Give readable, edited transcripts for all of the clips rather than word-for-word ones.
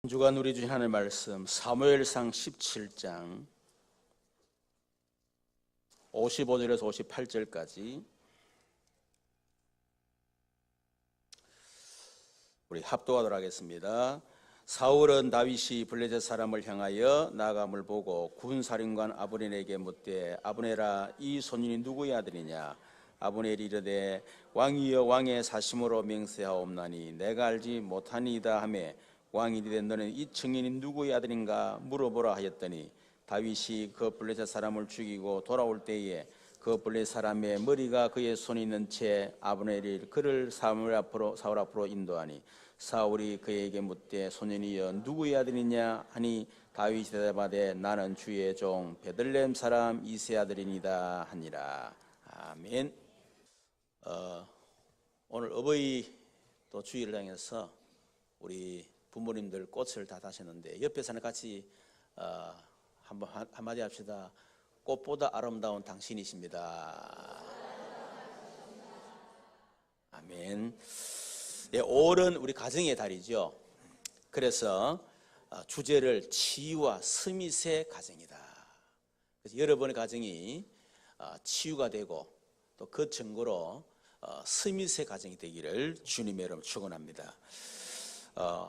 한 주간 우리 주신 하나님의 말씀 사무엘상 17장 55절에서 58절까지 우리 합독하도록 하겠습니다. 사울은 다윗이 블레셋 사람을 향하여 나아감을 보고 군사령관 아브넬에게 묻되 아브넬아 이 소년이 누구의 아들이냐? 아브넬이 이르되 왕이여 왕의 사심으로 맹세하옵나니 내가 알지 못하니이다 하매 왕이 이르되 너는 이 청년이 누구의 아들인가 물어보라 하였더니 다윗이 그 블레셋 사람을 죽이고 돌아올 때에 그 블레셋 사람의 머리가 그의 손에 있는 채 아브넬이 그를 사울 앞으로 인도하니 사울이 그에게 묻되 소년이여 누구의 아들이냐 하니 다윗이 대답하되 나는 주의 종 베들레헴 사람 이새의 아들이니이다 하니라. 아멘. 오늘 어버이 또 주일을 당해서 우리 부모님들 꽃을 다 다셨는데 옆에서는 같이 한번 한마디 합시다. 꽃보다 아름다운 당신이십니다. 아멘. 예, 5월은 우리 가정의 달이죠. 그래서 주제를 치유와 스밋의 가정이다. 그래서 여러분의 가정이 치유가 되고 또 그 증거로 스밋의 가정이 되기를 주님의 이름으로 축원합니다.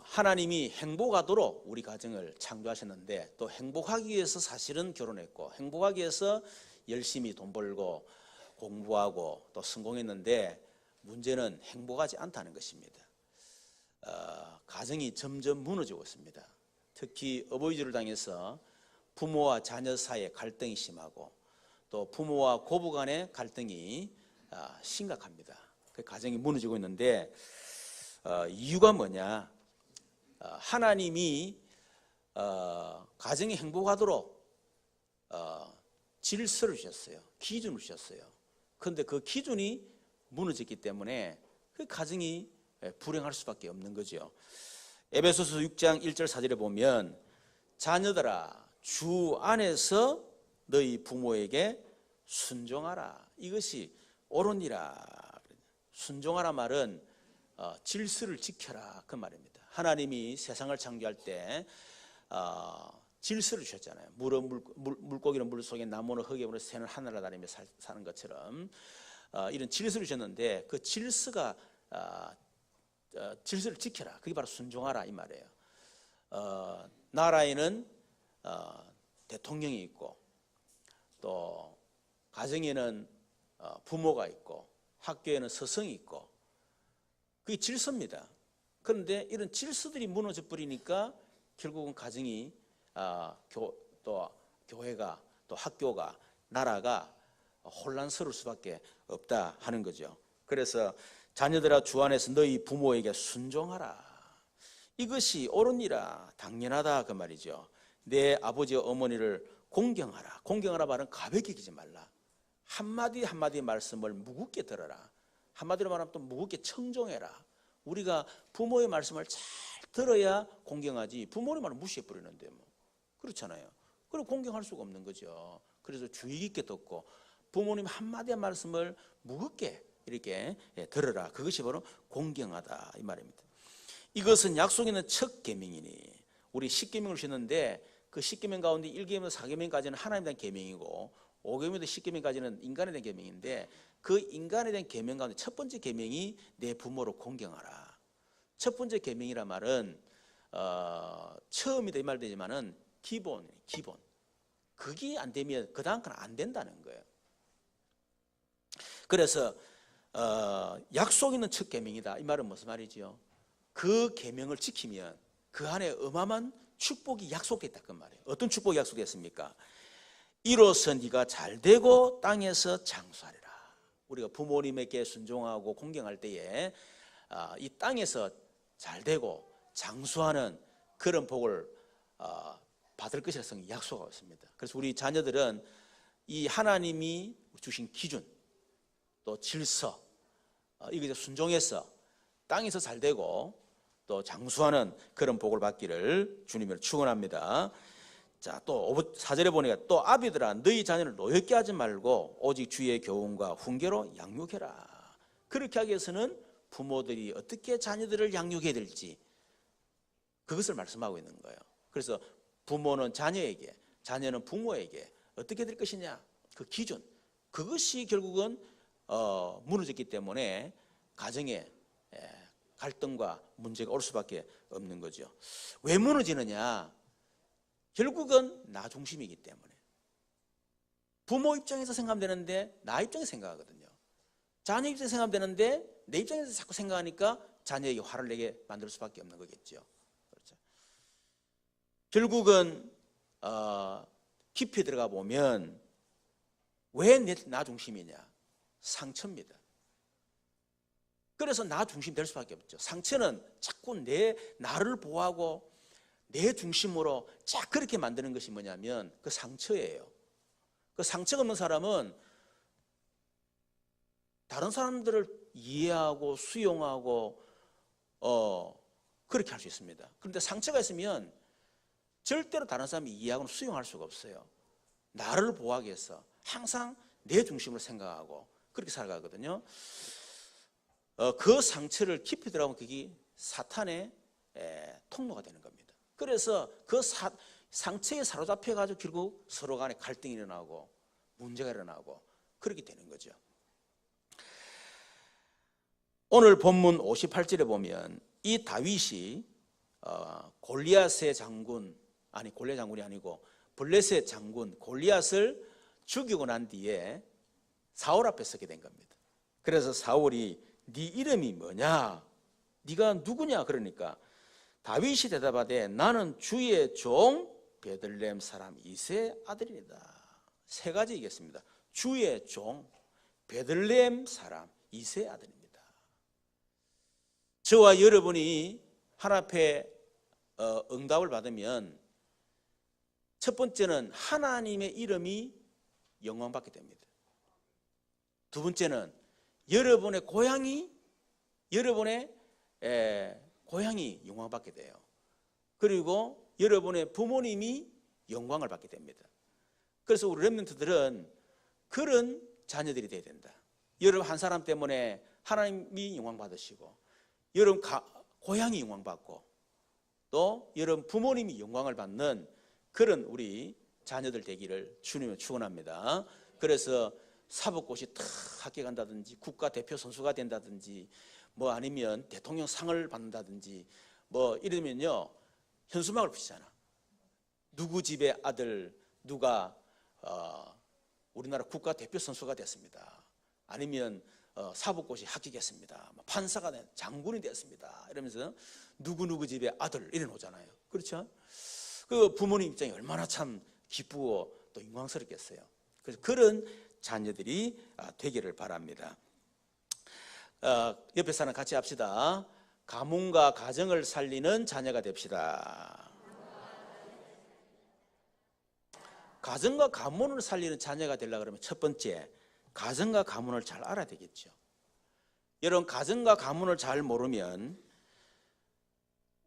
하나님이 행복하도록 우리 가정을 창조하셨는데 또 행복하기 위해서 사실은 결혼했고 행복하기 위해서 열심히 돈 벌고 공부하고 또 성공했는데 문제는 행복하지 않다는 것입니다. 가정이 점점 무너지고 있습니다. 특히 어버이주를 당해서 부모와 자녀 사이에 갈등이 심하고 또 부모와 고부 간의 갈등이 심각합니다. 그 가정이 무너지고 있는데 이유가 뭐냐? 하나님이 가정이 행복하도록 질서를 주셨어요. 기준을 주셨어요. 그런데 그 기준이 무너졌기 때문에 그 가정이 불행할 수밖에 없는 거죠. 에베소서 6장 1절 4절에 보면 자녀들아 주 안에서 너희 부모에게 순종하라. 이것이 옳으니라. 순종하라 말은 질서를 지켜라 그 말입니다. 하나님이 세상을 창조할 때 질서를 주셨잖아요. 물고기는 물속에, 나무는 흙에, 새는 하늘을 다니며 사는 것처럼 이런 질서를 주셨는데 그 질서가 질서를 지켜라. 그게 바로 순종하라 이 말이에요. 나라에는 대통령이 있고 또 가정에는 부모가 있고 학교에는 스승이 있고 그게 질서입니다. 그런데 이런 질서들이 무너져 버리니까 결국은 가정이 또 교회가 또 학교가 나라가 혼란스러울 수밖에 없다 하는 거죠. 그래서 자녀들아 주 안에서 너희 부모에게 순종하라. 이것이 옳으니라 당연하다 그 말이죠. 내 아버지와 어머니를 공경하라. 공경하라 말은 가볍게 여기지 말라. 한마디 한마디 말씀을 무겁게 들어라. 한마디로 말하면 또 무겁게 청종해라. 우리가 부모의 말씀을 잘 들어야 공경하지 부모의 말을 무시해 버리는데 뭐 그렇잖아요. 그럼 공경할 수가 없는 거죠. 그래서 주의 깊게 듣고 부모님 한마디 말씀을 무겁게 이렇게 들어라. 그것이 바로 공경하다 이 말입니다. 이것은 약속 있는 첫 계명이니 우리 10계명을 주셨는데 그 10계명 가운데 1계명부터 4계명까지는 하나님에 대한 계명이고 5계명부터 10계명까지는 인간에 대한 계명인데 그 인간에 대한 계명 가운데 첫 번째 계명이 내 부모를 공경하라. 첫 번째 계명이란 말은 처음이다 이 말 되지만은 기본. 그게 안 되면 그 다음 건 안 된다는 거예요. 그래서 약속 있는 첫 계명이다 이 말은 무슨 말이죠? 그 계명을 지키면 그 안에 어마어마한 축복이 약속됐다 그 말이에요. 어떤 축복이 약속됐습니까? 이로써 네가 잘되고 땅에서 장수하리라. 우리가 부모님에게 순종하고 공경할 때에 이 땅에서 잘되고 장수하는 그런 복을 받을 것이라 성경이 약속하고 있습니다. 그래서 우리 자녀들은 이 하나님이 주신 기준 또 질서 이것에 순종해서 땅에서 잘되고 또 장수하는 그런 복을 받기를 주님을 축원합니다. 자, 또 4절에 보니까 또 아비들아 너희 자녀를 노엽게 하지 말고 오직 주의 교훈과 훈계로 양육해라. 그렇게 하기 위해서는 부모들이 어떻게 자녀들을 양육해야 될지 그것을 말씀하고 있는 거예요. 그래서 부모는 자녀에게, 자녀는 부모에게 어떻게 될 것이냐, 그 기준, 그것이 결국은 무너졌기 때문에 가정에 갈등과 문제가 올 수밖에 없는 거죠. 왜 무너지느냐? 결국은 나 중심이기 때문에. 부모 입장에서 생각하면 되는데 나 입장에서 생각하거든요. 자녀 입장에서 생각하면 되는데 내 입장에서 자꾸 생각하니까 자녀에게 화를 내게 만들 수밖에 없는 거겠죠. 그렇죠. 결국은 깊이 들어가 보면 왜 나 중심이냐? 상처입니다. 그래서 나 중심 될 수밖에 없죠. 상처는 자꾸 나를 보호하고 내 중심으로 쫙 그렇게 만드는 것이 뭐냐면 그 상처예요. 그 상처가 없는 사람은 다른 사람들을 이해하고 수용하고 그렇게 할 수 있습니다. 그런데 상처가 있으면 절대로 다른 사람이 이해하고 수용할 수가 없어요. 나를 보호하기 위해서 항상 내 중심으로 생각하고 그렇게 살아가거든요. 그 상처를 깊이 들어가면 그게 사탄의 통로가 되는 겁니다. 그래서 그 상처에 사로잡혀가지고 결국 서로 간에 갈등이 일어나고 문제가 일어나고 그렇게 되는 거죠. 오늘 본문 58절에 보면 이 다윗이 골리앗의 장군, 아니 골리앗 장군이 아니고 블레셋 장군 골리앗을 죽이고 난 뒤에 사울 앞에 서게 된 겁니다. 그래서 사울이 네 이름이 뭐냐? 네가 누구냐? 그러니까 다윗이 대답하되 나는 주의 종 베들레헴 사람 이새의 아들이다. 세 가지 얘기했습니다. 주의 종 베들레헴 사람 이새의 아들입니다. 저와 여러분이 하나님 앞에 응답을 받으면 첫 번째는 하나님의 이름이 영광받게 됩니다. 두 번째는 여러분의 고향이 영광받게 돼요. 그리고 여러분의 부모님이 영광을 받게 됩니다. 그래서 우리 렘넌트들은 그런 자녀들이 돼야 된다. 여러분 한 사람 때문에 하나님이 영광 받으시고 여러분 고향이 영광 받고 또 여러분 부모님이 영광을 받는 그런 우리 자녀들 되기를 주님을 축원합니다. 그래서 사법고시 탁 합격한다든지 국가대표 선수가 된다든지 뭐 아니면 대통령 상을 받는다든지 뭐 이러면요 현수막을 붙이잖아. 누구 집의 아들 누가 우리나라 국가대표 선수가 됐습니다. 아니면 사법고시 합격했습니다. 판사가 된 장군이 됐습니다. 이러면서 누구누구 집의 아들 이래 놓잖아요. 그렇죠? 그 부모님 입장이 얼마나 참 기쁘고 또 영광스럽겠어요. 그래서 그런 자녀들이 되기를 바랍니다. 옆에 사람 같이 합시다. 가문과 가정을 살리는 자녀가 됩시다. 가정과 가문을 살리는 자녀가 되려고 그러면 첫 번째, 가정과 가문을 잘 알아야 되겠죠. 여러분 가정과 가문을 잘 모르면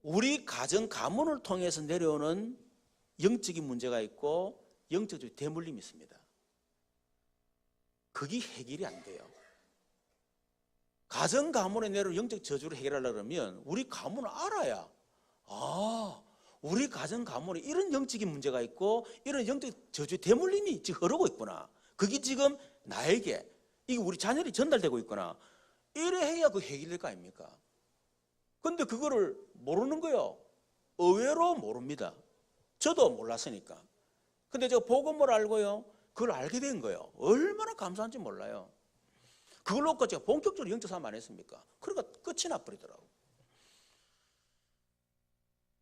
우리 가정 가문을 통해서 내려오는 영적인 문제가 있고 영적인 대물림이 있습니다. 그게 해결이 안 돼요. 가정 가문에 내려오는 영적 저주를 해결하려고 그러면 우리 가문을 알아야 우리 가정 가문에 이런 영적인 문제가 있고 이런 영적 저주의 대물림이 지금 흐르고 있구나. 그게 지금 나에게 이게 우리 자녀들이 전달되고 있구나. 이래 해야 그 해결될 거 아닙니까? 근데 그거를 모르는 거예요. 의외로 모릅니다. 저도 몰랐으니까. 근데 제가 복음을 알고요. 그걸 알게 된 거예요. 얼마나 감사한지 몰라요. 그걸 놓고 제가 본격적으로 영적 싸움 안 했습니까? 그러니까 끝이 나버리더라고요.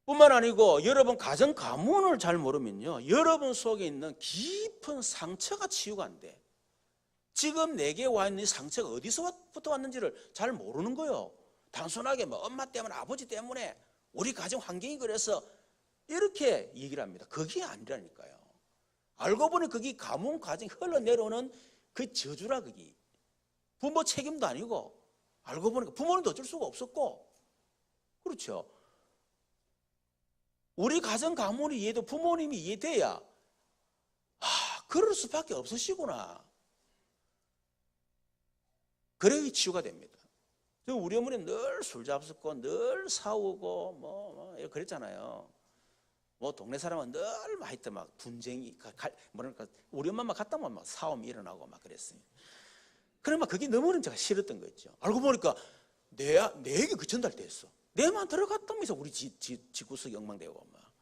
뿐만 아니고 여러분 가정 가문을 잘 모르면요. 여러분 속에 있는 깊은 상처가 치유가 안 돼. 지금 내게 와 있는 상처가 어디서부터 왔는지를 잘 모르는 거예요. 단순하게 뭐 엄마 때문에 아버지 때문에 우리 가정 환경이 그래서 이렇게 얘기를 합니다. 그게 아니라니까요. 알고 보니 그게 가문 가정이 흘러내려오는 그 저주라 그게. 부모 책임도 아니고 알고 보니까 부모님도 어쩔 수가 없었고 그렇죠. 우리 가정 가문이 이해도 부모님이 이해돼야 그럴 수밖에 없으시구나. 그래야 치유가 됩니다. 우리 어머니는 늘 술 잡숫고 늘 싸우고 뭐 그랬잖아요. 뭐 동네 사람은 늘 하여튼 막 분쟁이 뭐랄까 우리 엄마만 갔다 오면 막 싸움이 일어나고 막 그랬어요. 그러면 그게 너무는 제가 싫었던 거 있죠. 알고 보니까 내게 그 전달됐어. 내만 들어갔다면서 우리 집구석이 엉망되고 막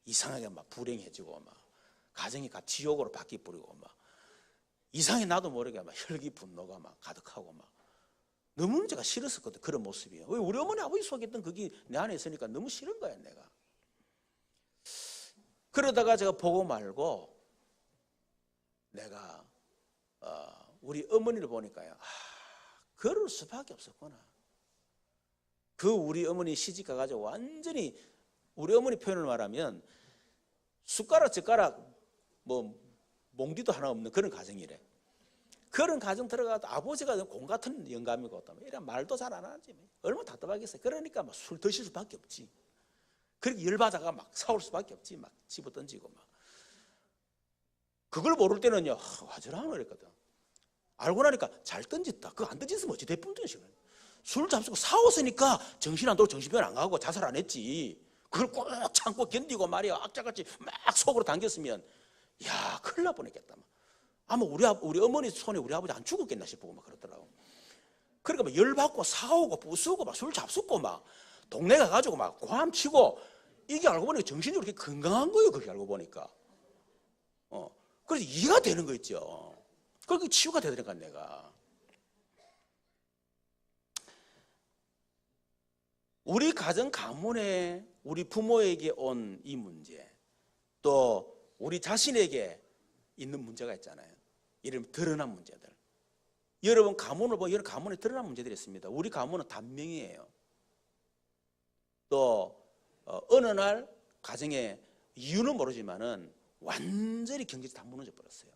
이상하게 막 불행해지고 막 가정이 지옥으로 바뀌 뿌리고 막 이상하게 나도 모르게 막 혈기 분노가 막 가득하고 막 너무는 제가 싫었었거든. 그런 모습이. 왜 우리 어머니 아버지 속에 있던 그게 내 안에 있으니까 너무 싫은 거야 내가. 그러다가 제가 보고 말고 내가 우리 어머니를 보니까요. 그럴 수밖에 없었구나. 그 우리 어머니 시집 가가지고 완전히 우리 어머니 표현을 말하면 숟가락 젓가락 뭐 몽디도 하나 없는 그런 가정이래. 그런 가정 들어가도 아버지가 공 같은 영감이고 이런 말도 잘 안 하지. 얼마나 답답하겠어요. 그러니까 막 술 드실 수밖에 없지. 그렇게 열받아가 막 싸울 수밖에 없지. 막 집어 던지고 막. 그걸 모를 때는요. 화절하노 그랬거든. 알고 나니까 잘 던졌다. 그거 안 던졌으면 어찌 대품던 시간. 술 잡수고 싸웠으니까 정신 안 돌고 정신병 안 가고 자살 안 했지. 그걸 꼭 참고 견디고 말이야. 악자같이 막 속으로 당겼으면 야 큰일 날 뻔했겠다. 아마 우리 어머니 손에 우리 아버지 안 죽었겠나 싶고 막 그러더라고. 그러니까 막 열받고 싸우고 부수고 막 술 잡수고 막 동네 가가지고 막 고함치고 이게 알고 보니까 정신이 그렇게 건강한 거예요. 그게 알고 보니까. 그래서 이해가 되는 거 있죠. 그렇게 치유가 되더니까 내가. 우리 가정 가문에 우리 부모에게 온 이 문제 또 우리 자신에게 있는 문제가 있잖아요. 이런 드러난 문제들. 여러분 가문을 보면 이런 가문에 드러난 문제들이 있습니다. 우리 가문은 단명이에요. 또 어느 날 가정에 이유는 모르지만은 완전히 경제가 다 무너져 버렸어요.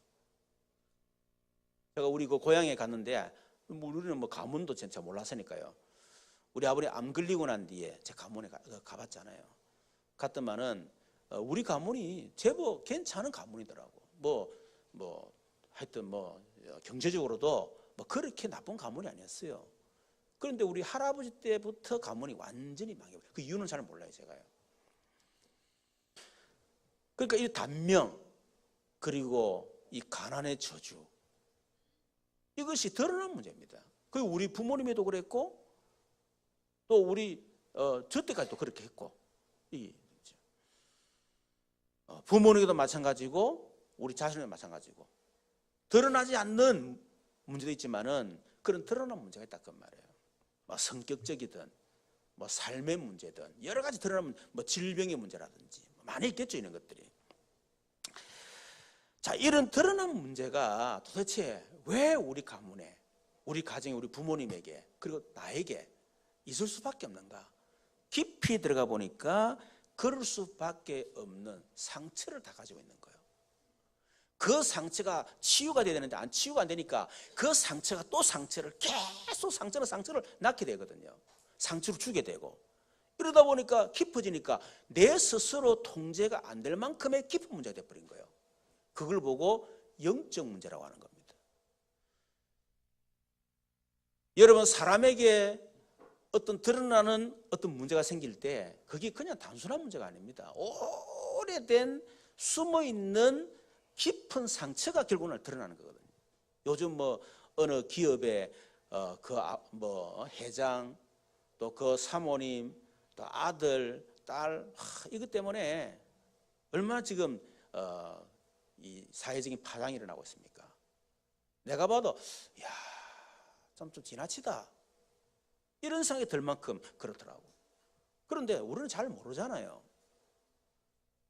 제가 우리 그 고향에 갔는데 우리는 뭐 가문도 진짜 몰랐으니까요. 우리 아버지 암 걸리고 난 뒤에 제 가문에 가봤잖아요. 갔더만은 우리 가문이 제법 괜찮은 가문이더라고. 뭐 하여튼 뭐 경제적으로도 뭐 그렇게 나쁜 가문이 아니었어요. 그런데 우리 할아버지 때부터 가문이 완전히 망해버려요. 그 이유는 잘 몰라요 제가요. 그러니까 이 단명 그리고 이 가난의 저주 이것이 드러난 문제입니다. 그 우리 부모님에도 그랬고 또 우리 저 때까지도 그렇게 했고 부모님에도 마찬가지고 우리 자신에도 마찬가지고 드러나지 않는 문제도 있지만은 그런 드러난 문제가 있다 그 말이에요. 뭐 성격적이든 뭐 삶의 문제든 여러 가지 드러나면 뭐 질병의 문제라든지 많이 있겠죠 이런 것들이. 자 이런 드러난 문제가 도대체 왜 우리 가문에 우리 가정에 우리 부모님에게 그리고 나에게 있을 수밖에 없는가? 깊이 들어가 보니까 그럴 수밖에 없는 상처를 다 가지고 있는 거예요. 그 상처가 치유가 돼야 되는데 안 치유가 안 되니까 그 상처가 또 상처를 계속 상처를 낳게 되거든요. 상처를 주게 되고 이러다 보니까 깊어지니까 내 스스로 통제가 안 될 만큼의 깊은 문제가 돼버린 거예요. 그걸 보고 영적 문제라고 하는 겁니다. 여러분 사람에게 어떤 드러나는 어떤 문제가 생길 때 그게 그냥 단순한 문제가 아닙니다. 오래된 숨어있는 깊은 상처가 결국은 드러나는 거거든요. 요즘 뭐 어느 기업의 회장 또 그 사모님 또 아들 딸 이것 때문에 얼마나 지금 이 사회적인 파장이 일어나고 있습니까? 내가 봐도 좀 지나치다 이런 생각이 들 만큼 그렇더라고. 그런데 우리는 잘 모르잖아요.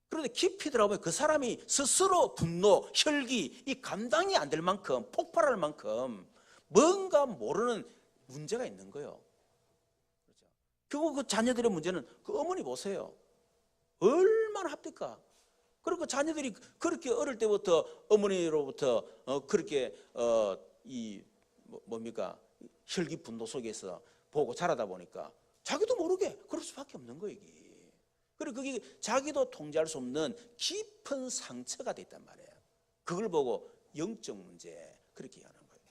그런데 깊이 들어가보면 그 사람이 스스로 분노, 혈기 이 감당이 안 될 만큼 폭발할 만큼 뭔가 모르는 문제가 있는 거예요. 그렇죠? 결국 그 자녀들의 문제는 그 어머니 보세요. 얼마나 합니까? 그리고 자녀들이 그렇게 어릴 때부터 어머니로부터 그렇게 혈기 분노 속에서 보고 자라다 보니까 자기도 모르게 그럴 수밖에 없는 거예요. 이게. 그리고 그게 자기도 통제할 수 없는 깊은 상처가 돼 있단 말이에요. 그걸 보고 영적 문제 그렇게 하는 거예요.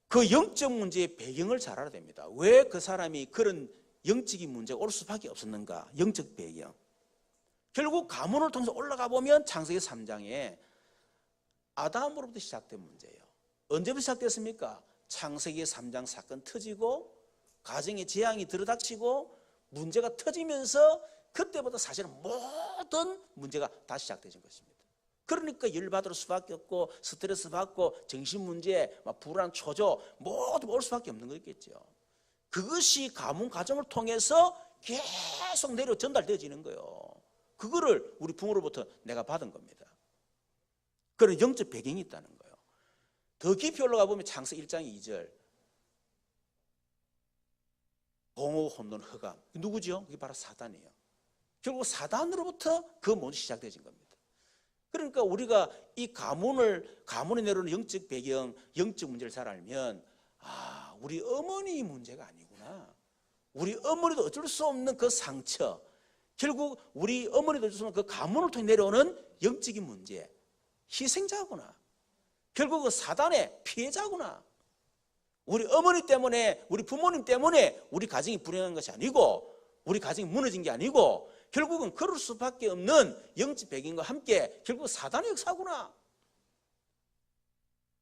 그 영적 문제의 배경을 잘 알아야 됩니다. 왜 그 사람이 그런 영적인 문제가 올 수밖에 없었는가? 영적 배경. 결국 가문을 통해서 올라가 보면 창세기 3장에 아담으로부터 시작된 문제예요. 언제부터 시작됐습니까? 창세기 3장 사건 터지고 가정에 재앙이 들어닥치고 문제가 터지면서 그때부터 사실은 모든 문제가 다시 시작되는 것입니다. 그러니까 열받을 수밖에 없고 스트레스 받고 정신 문제, 불안, 초조 모두 올 수밖에 없는 거겠죠. 그것이 가문 가정을 통해서 계속 내려 전달되어지는 거예요. 그거를 우리 부모로부터 내가 받은 겁니다. 그런 영적 배경이 있다는 거예요. 더 깊이 올라가 보면 창세기 1장 2절 공허, 혼돈, 흑암. 누구죠? 그게 바로 사단이에요. 결국 사단으로부터 그 모습이 시작되어진 겁니다. 그러니까 우리가 이 가문에 내려오는 영적 배경, 영적 문제를 잘 알면 우리 어머니 문제가 아니구나. 우리 어머니도 어쩔 수 없는 그 상처, 결국 우리 어머니도 어쩔 수 없는 그 가문을 통해 내려오는 영적인 문제, 희생자구나. 결국 그 사단의 피해자구나. 우리 어머니 때문에, 우리 부모님 때문에 우리 가정이 불행한 것이 아니고 우리 가정이 무너진 게 아니고 결국은 그럴 수밖에 없는 영적 배경과 함께 결국 사단의 역사구나.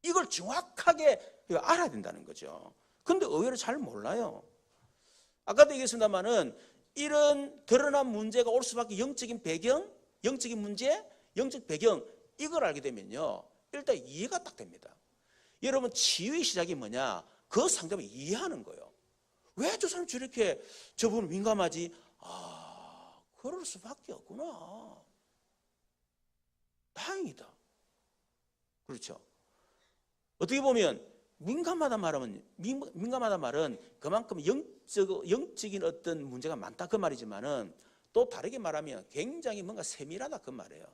이걸 정확하게 알아야 된다는 거죠. 그런데 의외로 잘 몰라요. 아까도 얘기했습니다마는 이런 드러난 문제가 올 수밖에 영적인 배경, 영적인 문제, 영적 배경 이걸 알게 되면요. 일단 이해가 딱 됩니다. 여러분 치유의 시작이 뭐냐? 그 상대방을 이해하는 거예요. 왜 저 사람 저렇게 저분은 민감하지? 그럴 수밖에 없구나. 다행이다. 그렇죠. 어떻게 보면 민감하다 말은 그만큼 영적인 어떤 문제가 많다 그 말이지만은 또 다르게 말하면 굉장히 뭔가 세밀하다 그 말이에요.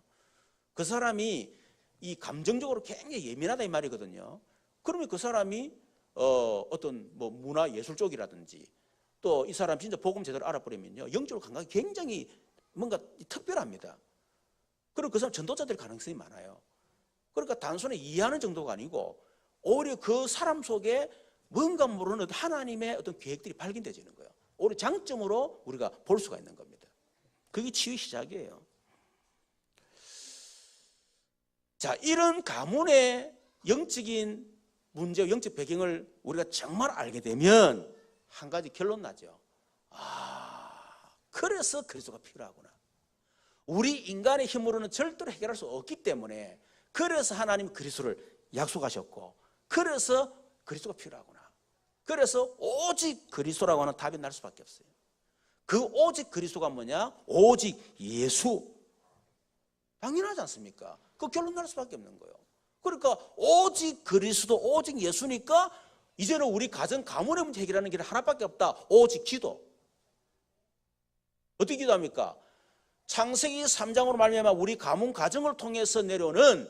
그 사람이 이 감정적으로 굉장히 예민하다 이 말이거든요. 그러면 그 사람이 어떤 뭐 문화 예술 쪽이라든지 또 이 사람 진짜 복음 제대로 알아버리면요 영적으로 감각이 굉장히 뭔가 특별합니다. 그리고 그 사람 전도자 될 가능성이 많아요. 그러니까 단순히 이해하는 정도가 아니고 오히려 그 사람 속에 뭔가 모르는 하나님의 어떤 계획들이 발견되지는 거예요. 오히려 장점으로 우리가 볼 수가 있는 겁니다. 그게 치유의 시작이에요. 자, 이런 가문의 영적인 문제와 영적 배경을 우리가 정말 알게 되면 한 가지 결론 나죠. 그래서 그리스도가 필요하구나. 우리 인간의 힘으로는 절대로 해결할 수 없기 때문에 그래서 하나님이 그리스도를 약속하셨고 그래서 그리스도가 필요하구나. 그래서 오직 그리스도라고 하는 답이 날 수밖에 없어요. 그 오직 그리스도가 뭐냐? 오직 예수. 당연하지 않습니까? 그 결론 날 수밖에 없는 거예요. 그러니까 오직 그리스도, 오직 예수니까 이제는 우리 가정, 가문의 문제 해결하는 길은 하나밖에 없다. 오직 기도. 어떻게 기도합니까? 창세기 3장으로 말미암아 우리 가문, 가정을 통해서 내려오는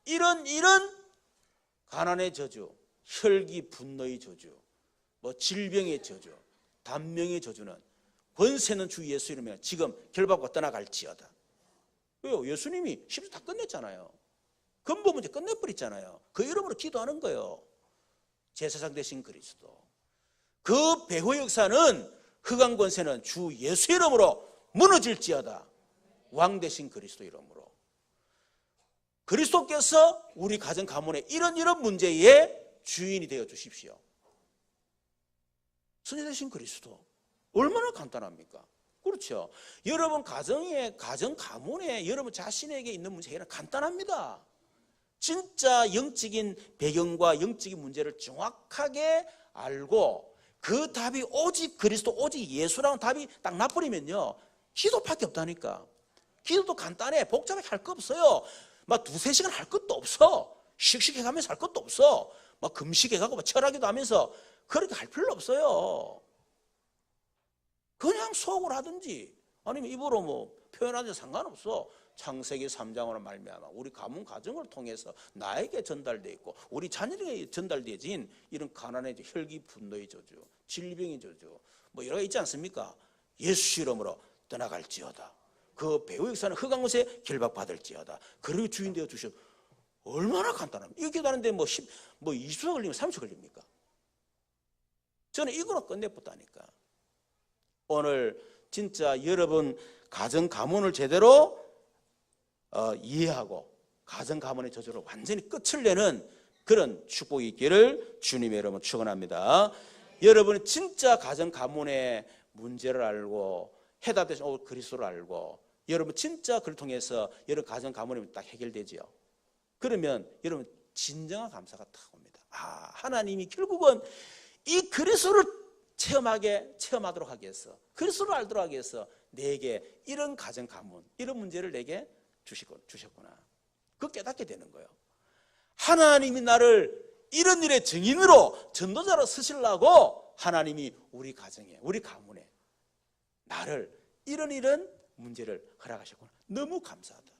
이런 가난의 저주, 혈기, 분노의 저주, 뭐 질병의 저주, 단명의 저주는 권세는 주 예수 이름에 지금 결박과 떠나갈지어다. 왜요? 예수님이 십자가 다 끝냈잖아요. 근본 문제 끝내버렸잖아요. 그 이름으로 기도하는 거예요. 제사장 되신 그리스도. 그 배후 역사는 흑암 권세는 주 예수 이름으로 무너질지어다. 왕 되신 그리스도 이름으로. 그리스도께서 우리 가정 가문의 이런 문제의 주인이 되어 주십시오. 선지 되신 그리스도. 얼마나 간단합니까? 그렇죠. 여러분 가정 가문에 여러분 자신에게 있는 문제 해결은 간단합니다. 진짜 영적인 배경과 영적인 문제를 정확하게 알고 그 답이 오직 그리스도, 오직 예수라는 답이 딱 나버리면요 기도밖에 없다니까. 기도도 간단해. 복잡하게 할 거 없어요. 막 2-3시간 할 것도 없어. 씩씩해가면서 할 것도 없어. 막 금식해가고 막 철학기도 하면서 그렇게 할 필요 없어요. 그냥 속으로 하든지 아니면 입으로 뭐 표현하든지 상관없어. 창세기 3장으로 말미암아 우리 가문 가정을 통해서 나에게 전달되어 있고 우리 자녀에게 전달되어진 이런 가난의 혈기, 분노의 저주, 질병의 저주 뭐 여러 가지 있지 않습니까? 예수 이름으로 떠나갈지어다. 그 배후 역사는 흑암 권세 결박받을지어다. 그리고 주인 되어 주셔. 얼마나 간단합니까? 이렇게 하는데 뭐 20초 걸리면 30초 걸립니까? 저는 이거로 끝내봤다니까. 오늘 진짜 여러분 가정 가문을 제대로 이해하고 가정 가문의 저주를 완전히 끝을 내는 그런 축복이 있기를 주님의 여러분 축원합니다. 여러분이 진짜 가정 가문의 문제를 알고 해답 대신 그리스도를 알고 여러분 진짜 그를 통해서 여러분 가정 가문이 딱 해결되지요. 그러면 여러분 진정한 감사가 딱 옵니다. 하나님이 결국은 이 그리스도를 체험하도록 하기 위해서, 그리스도를 알도록 하기 위해서 내게 이런 가정 가문, 이런 문제를 내게 주셨구나. 그거 깨닫게 되는 거예요. 하나님이 나를 이런 일의 증인으로 전도자로 쓰시려고 하나님이 우리 가정에, 우리 가문에 나를 이런 문제를 허락하셨구나. 너무 감사하다.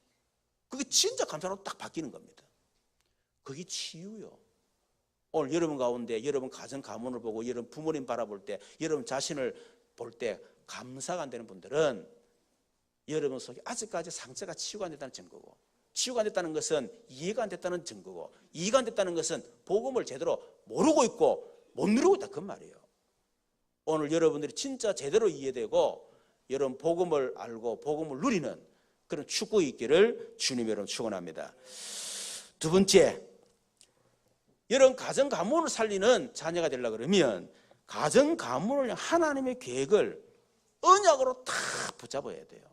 그게 진짜 감사로 딱 바뀌는 겁니다. 그게 치유요. 오늘 여러분 가운데 여러분 가정 가문을 보고 여러분 부모님 바라볼 때 여러분 자신을 볼 때 감사가 안 되는 분들은 여러분 속에 아직까지 상처가 치유가 안 됐다는 증거고, 치유가 안 됐다는 것은 이해가 안 됐다는 증거고, 이해가 안 됐다는 것은 복음을 제대로 모르고 있고 못 누리고 있다 그 말이에요. 오늘 여러분들이 진짜 제대로 이해되고 여러분 복음을 알고 복음을 누리는 그런 축복이 있기를 주님 여러분 축원합니다. 두 번째, 여러분 가정 가문을 살리는 자녀가 되려고 그러면 가정 가문을 하나님의 계획을 언약으로 다 붙잡아야 돼요.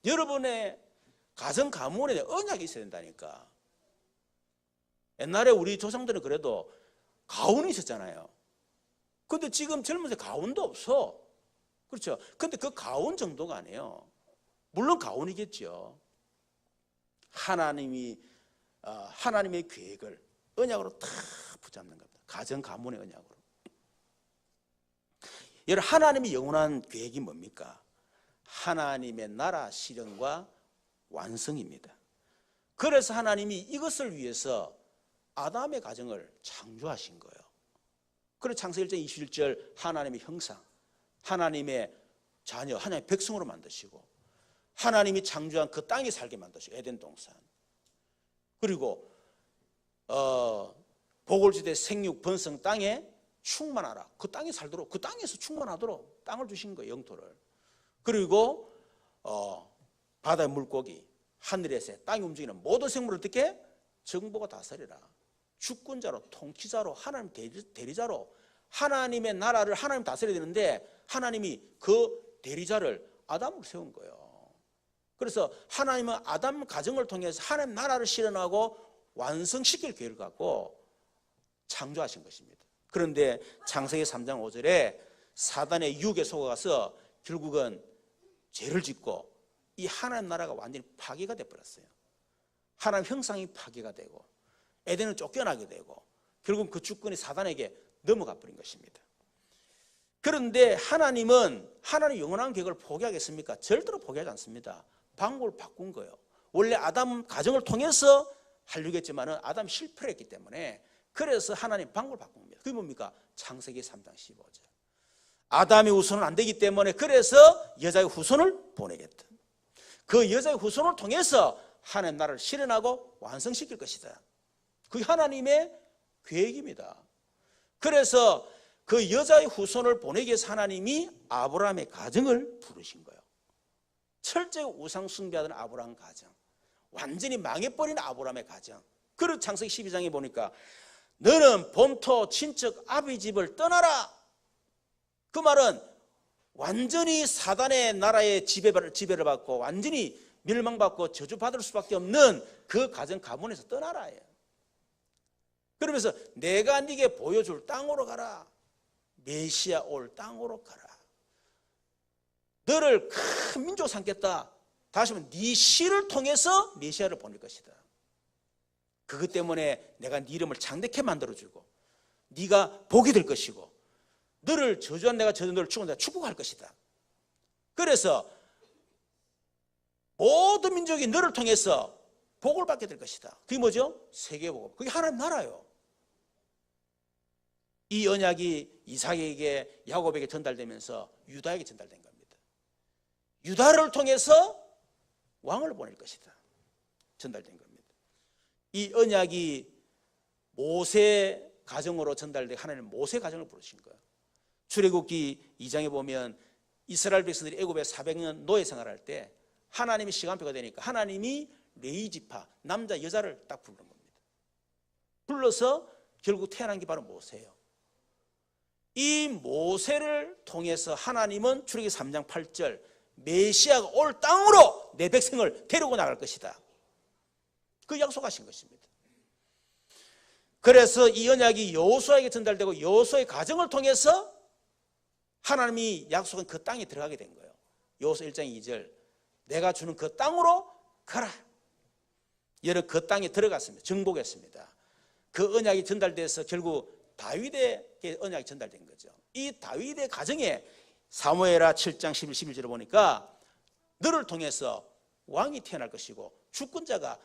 여러분의 가정 가문에 언약이 있어야 된다니까. 옛날에 우리 조상들은 그래도 가훈이 있었잖아요. 근데 지금 젊은 세 가훈도 없어. 그렇죠? 근데 그 가훈 정도가 아니에요. 물론 가훈이겠죠. 하나님의 계획을 언약으로 다 붙잡는 겁니다. 가정 가문의 언약으로. 여러분 하나님의 영원한 계획이 뭡니까? 하나님의 나라 실현과 완성입니다. 그래서 하나님이 이것을 위해서 아담의 가정을 창조하신 거예요. 그래서 창세기 1장 21절 하나님의 형상, 하나님의 자녀, 하나님의 백성으로 만드시고 하나님이 창조한 그 땅에 살게 만드시고 에덴 동산. 그리고 보궐지대 생육 번성 땅에 충만하라. 그 땅에 살도록, 그 땅에서 충만하도록 땅을 주신 거예요. 영토를. 그리고 바다의 물고기, 하늘의 새, 땅이 움직이는 모든 생물을 어떻게 정보가 다스리라. 주권자로, 통치자로, 하나님 대리자로 하나님의 나라를 하나님 다스려야 되는데 하나님이 그 대리자를 아담으로 세운 거예요. 그래서 하나님은 아담 가정을 통해서 하나님 나라를 실현하고 완성시킬 계획을 갖고 창조하신 것입니다. 그런데 창세기 3장 5절에 사단의 유혹에 속아서 결국은 죄를 짓고 이 하나님 나라가 완전히 파괴가 되어버렸어요. 하나님 형상이 파괴가 되고 에덴은 쫓겨나게 되고 결국 그 주권이 사단에게 넘어가 버린 것입니다. 그런데 하나님은 하나님의 영원한 계획을 포기하겠습니까? 절대로 포기하지 않습니다. 방법을 바꾼 거예요. 원래 아담 가정을 통해서 하려고 했지만 아담이 실패를 했기 때문에 그래서 하나님 방법을 바꾼 겁니다. 그게 뭡니까? 창세기 3장 15절. 아담의 후손은 안 되기 때문에 그래서 여자의 후손을 보내겠다. 그 여자의 후손을 통해서 하나님 나라를 실현하고 완성시킬 것이다. 그게 하나님의 계획입니다. 그래서 그 여자의 후손을 보내기 위해서 하나님이 아브라함의 가정을 부르신 거예요. 철저히 우상 숭배하던 아브라함 가정, 완전히 망해버린 아브라함의 가정. 그리고 창세기 12장에 보니까 너는 본토 친척 아비 집을 떠나라. 그 말은 완전히 사단의 나라의 지배를 받고 완전히 멸망받고 저주받을 수밖에 없는 그 가정 가문에서 떠나라예요. 그러면서 내가 네게 보여줄 땅으로 가라. 메시아 올 땅으로 가라. 너를 큰 민족 삼겠다. 다시 말하면 네 씨를 통해서 메시아를 보낼 것이다. 그것 때문에 내가 네 이름을 장대케 만들어주고 네가 복이 될 것이고 너를 저주한 내가 너를 축복할 것이다. 그래서 모든 민족이 너를 통해서 복을 받게 될 것이다. 그게 뭐죠? 세계복음. 그게 하나님 나라예요. 이 언약이 이삭에게 야곱에게 전달되면서 유다에게 전달된 겁니다. 유다를 통해서 왕을 보낼 것이다. 전달된 겁니다. 이 언약이 모세가 가정으로 전달되게 하나님 모세 가정을 부르신 거예요. 출애굽기 2장에 보면 이스라엘 백성들이 애굽에 400년 노예 생활할 때 하나님이 시간표가 되니까 하나님이 레위 지파 남자 여자를 딱 부르는 겁니다. 불러서 결국 태어난 게 바로 모세예요. 이 모세를 통해서 하나님은 출애굽기 3장 8절 메시아가 올 땅으로 내 백성을 데리고 나갈 것이다. 그 약속하신 것입니다. 그래서 이 언약이 여호수아에게 전달되고 여호수아의 가정을 통해서 하나님이 약속한 그 땅에 들어가게 된 거예요. 여호수아 1장 2절 내가 주는 그 땅으로 가라. 여러 그 땅에 들어갔습니다. 정복했습니다. 그 언약이 전달돼서 결국 다윗에게 언약이 전달된 거죠. 이 다윗의 가정에 사무엘하 7장 11, 11절에 보니까 너를 통해서 왕이 태어날 것이고 주권자가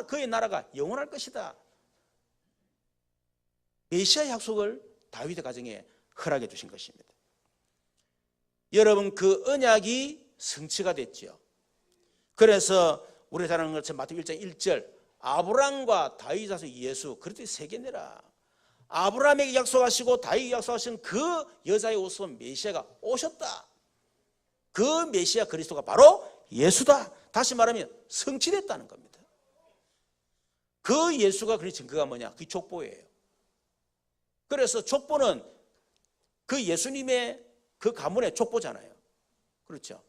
그의 나라가 영원할 것이다. 메시아의 약속을 다윗의 가정에 허락해 주신 것입니다. 여러분 그 언약이 성취가 됐죠. 그래서 우리 잘 아는 것처럼 마태복음 1장 1절 아브라함과 다윗 자손 예수 그리스도의 세계내라. 아브라함에게 약속하시고 다윗에게 약속하신 그 여자의 후손 메시아가 오셨다. 그 메시아 그리스도가 바로 예수다. 다시 말하면 성취됐다는 겁니다. 그 예수가 그 증거가 뭐냐? 그 족보예요. 그래서 족보는 그 예수님의 그 가문의 족보잖아요. 그렇죠.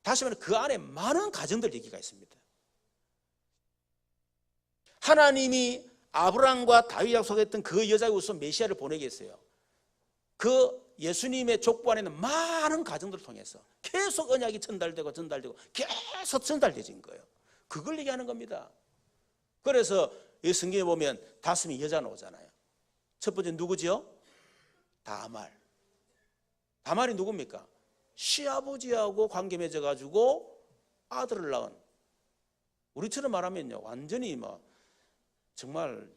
다시 말하면 그 안에 많은 가정들 얘기가 있습니다. 하나님이 아브라함과 다윗 약속했던 그 여자의 후손 메시아를 보내게 했어요. 그 예수님의 족보 안에는 많은 가정들을 통해서 계속 언약이 전달되고 계속 전달되진 거예요. 그걸 얘기하는 겁니다. 그래서 이 성경에 보면 5명의 여자 나오잖아요. 첫 번째 누구죠? 다말. 다말이 누굽니까? 시아버지하고 관계 맺어가지고 아들을 낳은, 우리처럼 말하면요 완전히 정말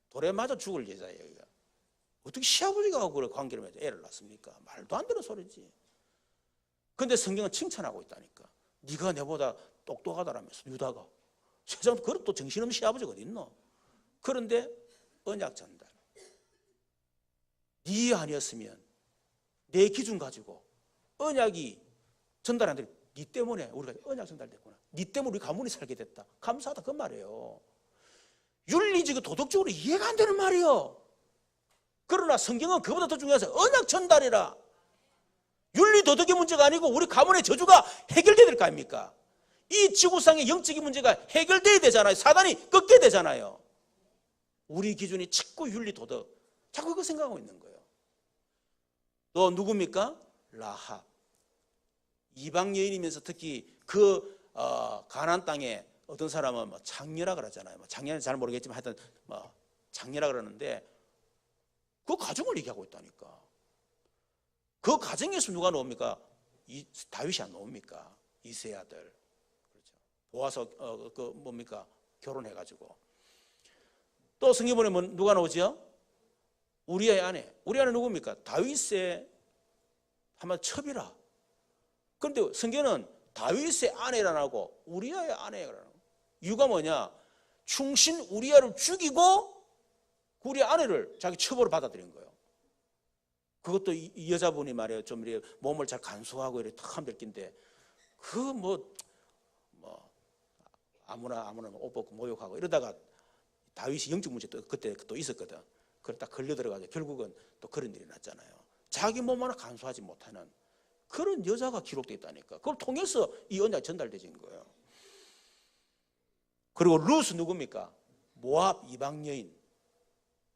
돌에 맞아 죽을 여자예요. 어떻게 시아버지가 하고 그래 관계를 맺어 애를 낳습니까? 말도 안 되는 소리지. 그런데 성경은 칭찬하고 있다니까. 네가 내보다 똑똑하다라면서 유다가. 세상 그런 또 정신없는 시아버지가 어디 있노? 그런데 언약 전달. 네 아니었으면 내 기준 가지고 언약이 전달 안 되고 네 때문에 우리가 언약 전달됐구나. 네 때문에 우리 가문이 살게 됐다. 감사하다 그 말이에요. 윤리적이고 도덕적으로 이해가 안 되는 말이에요. 그러나 성경은 그보다 더 중요해서 언약 전달이라. 윤리 도덕의 문제가 아니고 우리 가문의 저주가 해결돼야 될 거 아닙니까? 이 지구상의 영적인 문제가 해결돼야 되잖아요. 사단이 꺾게 되잖아요. 우리 기준이 직구 윤리 도덕 자꾸 그거 생각하고 있는 거예요. 또 누굽니까? 라합. 이방 여인이면서 특히 그 가나안 땅에 어떤 사람은 장녀라 그러잖아요. 장녀는 잘 모르겠지만 하여튼 장녀라 그러는데 그 가정을 얘기하고 있다니까. 그 가정에서 누가 나옵니까? 다윗이 안 나옵니까? 이새의 아들. 그렇죠. 보아서 그 뭡니까? 결혼해가지고. 또 성경 보면 누가 나오죠? 우리아의 아내. 우리아는 누굽니까? 다윗의 한번 첩이라. 그런데 성경은 다윗의 아내라 하고 우리아의 아내라는 이유가 뭐냐? 충신 우리아를 죽이고 우리 아내를 자기 첩으로 받아들인 거예요. 그것도 이 여자분이 말이에요. 좀 이렇게 몸을 잘 간수하고 이렇게 탁한 벽인데 그 아무나 옷 벗고 모욕하고 이러다가 다윗이 영적 문제 그때 또 있었거든. 그러다 걸려 들어가서 결국은 또 그런 일이 났잖아요. 자기 몸 하나 간수하지 못하는 그런 여자가 기록되어 있다니까. 그걸 통해서 이 언약이 전달되진 거예요. 그리고 루스 누굽니까? 모압 이방 여인.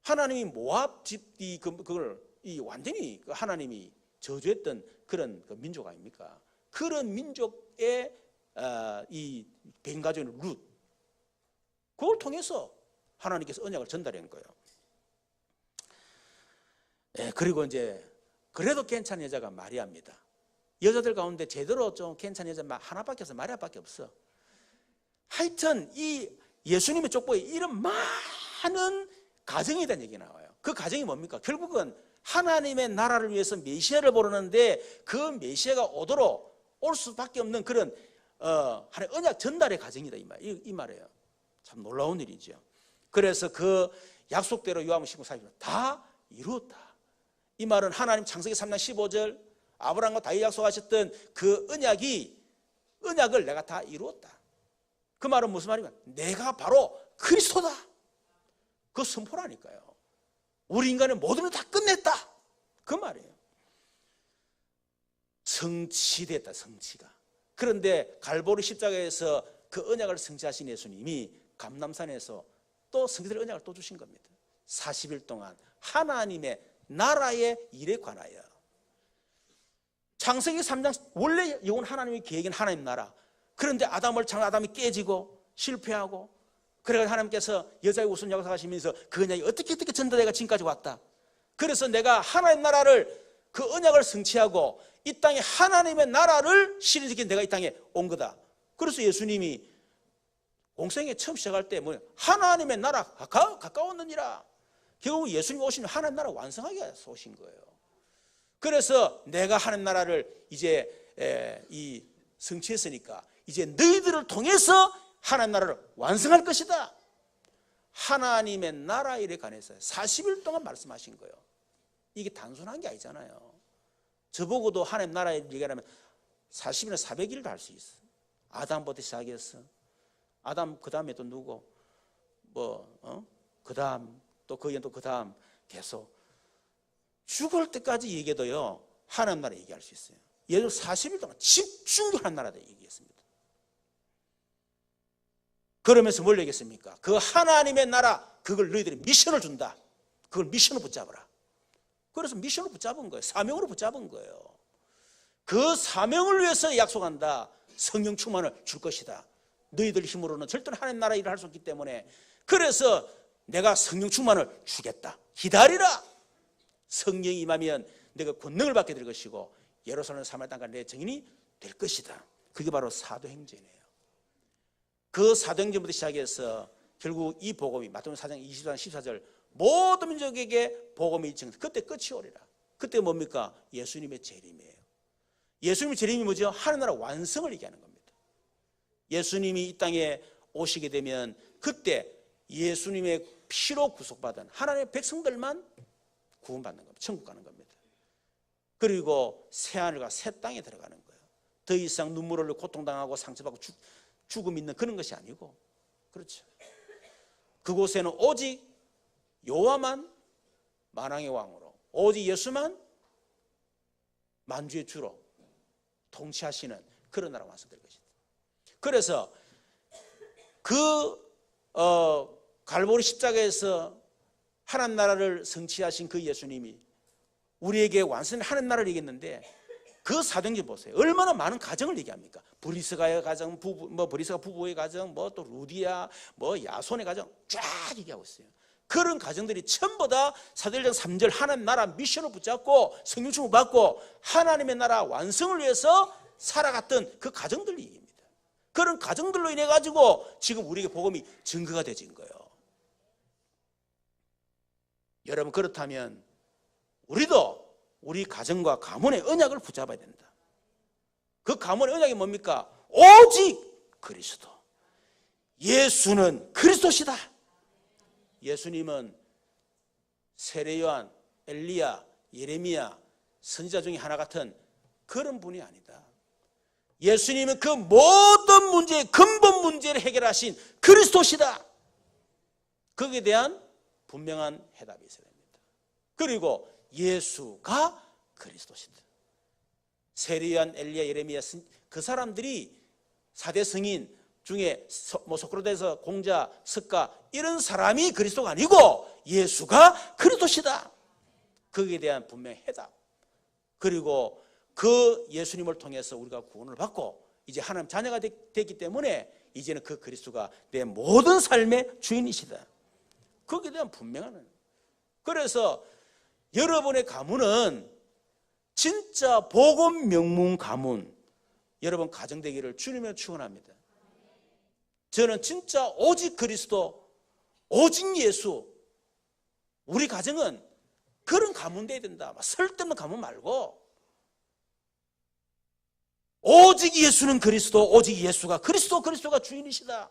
하나님이 모압 집 그걸 완전히 하나님이 저주했던 그런 민족 아닙니까? 그런 민족의 이 뱀가족인 룻. 그걸 통해서 하나님께서 언약을 전달한 거예요. 그리고 이제 그래도 괜찮은 여자가 마리아입니다. 여자들 가운데 제대로 좀 괜찮은 여자 하나밖에 없어. 마리아밖에 없어. 하여튼 이 예수님의 족보에 이런 많은 가정에 대한 얘기 나와요. 그 가정이 뭡니까? 결국은 하나님의 나라를 위해서 메시아를 부르는데 그 메시아가 올 수밖에 없는 그런 하나의 언약 전달의 가정이다 이 말이에요. 참 놀라운 일이죠. 그래서 그 약속대로 요한복음 19장 40절 다 이루었다. 이 말은 하나님 창세기 3장 15절 아브라함과 다윗 약속하셨던 그 언약을 내가 다 이루었다. 그 말은 무슨 말이냐? 내가 바로 그리스도다. 그 선포라니까요. 우리 인간의 모든 걸 다 끝냈다. 그 말이에요. 성취됐다. 성취가. 그런데 갈보리 십자가에서 그 언약을 성취하신 예수님이 감람산에서 또 성취될 언약을 또 주신 겁니다. 40일 동안 하나님의 나라의 일에 관하여. 창세기 3장 원래 이건 하나님의 계획인 하나님 나라. 그런데 아담이 깨지고 실패하고 그래서 하나님께서 여자의 우선 약속하시면서 그 언약이 어떻게 전달돼가 지금까지 왔다. 그래서 내가 하나님 나라를 그 언약을 성취하고 이 땅에 하나님의 나라를 실현시킨 내가 이 땅에 온 거다. 그래서 예수님이 공생에 처음 시작할 때 뭐 하나님의 나라 가까웠느니라. 결국 예수님 오신 하나님 나라 완성하기 위해서 오신 거예요. 그래서 내가 하나님 나라를 이제 성취했으니까 이제 너희들을 통해서 하나님 나라를 완성할 것이다. 하나님의 나라 일에 관해서 40일 동안 말씀하신 거예요. 이게 단순한 게 아니잖아요. 저보고도 하나님 나라 일 얘기하면 40일이나 400일도 할 수 있어. 아담부터 시작해서 아담 그 다음에 또 누구 그 다음 또 그 또 그 다음 계속 죽을 때까지 얘기해도요 하나님 나라 얘기할 수 있어요. 예를 들어 40일 동안 집중적으로 하나님 나라에 얘기했습니다. 그러면서 뭘 얘기했습니까? 그 하나님의 나라 그걸 너희들이 미션을 준다. 그걸 미션을 붙잡아라. 그래서 미션을 붙잡은 거예요. 사명으로 붙잡은 거예요. 그 사명을 위해서 약속한다. 성령 충만을 줄 것이다. 너희들 힘으로는 절대로 하나님 나라 일을 할 수 없기 때문에 그래서 내가 성령 충만을 주겠다. 기다리라. 성령이 임하면 내가 권능을 받게 될 것이고 예루살렘 사마리아 땅과 내 증인이 될 것이다. 그게 바로 사도행전이에요. 그 사도행전부터 시작해서 결국 이 복음이 마태복음 4장 24장 14절 모든 민족에게 복음이 증거. 그때 끝이 오리라. 그때 뭡니까? 예수님의 재림이에요. 예수님의 재림이 뭐죠? 하나님 나라 완성을 얘기하는 겁니다. 예수님이 이 땅에 오시게 되면 그때 예수님의 피로 구속받은 하나님의 백성들만 구원받는 겁니다. 천국 가는 겁니다. 그리고 새하늘과 새 땅에 들어가는 거예요. 더 이상 눈물 흘리고 고통당하고 상처받고 죽음 있는 그런 것이 아니고 그렇죠. 그곳에는 오직 여호와만 만왕의 왕으로 오직 예수만 만주의 주로 통치하시는 그런 나라가 완성될 것이다. 그래서 갈보리 십자가에서 하나님 나라를 성취하신 그 예수님이 우리에게 완전히 하나님 나라를 얘기했는데 그 사도행전 보세요. 얼마나 많은 가정을 얘기합니까? 브리스가의 가정, 브리스가 부부의 가정, 또 루디아, 야손의 가정 쫙 얘기하고 있어요. 그런 가정들이 전부 다 사도행전 3절 하나님 나라 미션을 붙잡고 성령 충만을 받고 하나님의 나라 완성을 위해서 살아갔던 그 가정들 얘기입니다. 그런 가정들로 인해 가지고 지금 우리에게 복음이 증거가 되진 거예요. 여러분 그렇다면 우리도 우리 가정과 가문의 언약을 붙잡아야 된다. 그 가문의 언약이 뭡니까? 오직 그리스도. 예수는 그리스도시다. 예수님은 세례 요한, 엘리야, 예레미야 선지자 중에 하나 같은 그런 분이 아니다. 예수님은 그 모든 문제의 근본 문제를 해결하신 그리스도시다. 거기에 대한 분명한 해답이 있어야 됩니다. 그리고 예수가 그리스도시다. 세례 요한, 엘리야, 예레미야 그 사람들이 4대 성인 중에 소크라테스, 공자, 석가 이런 사람이 그리스도가 아니고 예수가 그리스도시다. 거기에 대한 분명한 해답. 그리고 그 예수님을 통해서 우리가 구원을 받고 이제 하나님 자녀가 됐기 때문에 이제는 그 그리스도가 내 모든 삶의 주인이시다. 거기에 대한 분명한. 그래서 여러분의 가문은 진짜 복음 명문 가문, 여러분 가정 되기를 주님으로 축원합니다. 저는 진짜 오직 그리스도, 오직 예수, 우리 가정은 그런 가문 돼야 된다. 쓸데없는 가문 말고 오직 예수는 그리스도, 오직 예수가 그리스도가 주인이시다.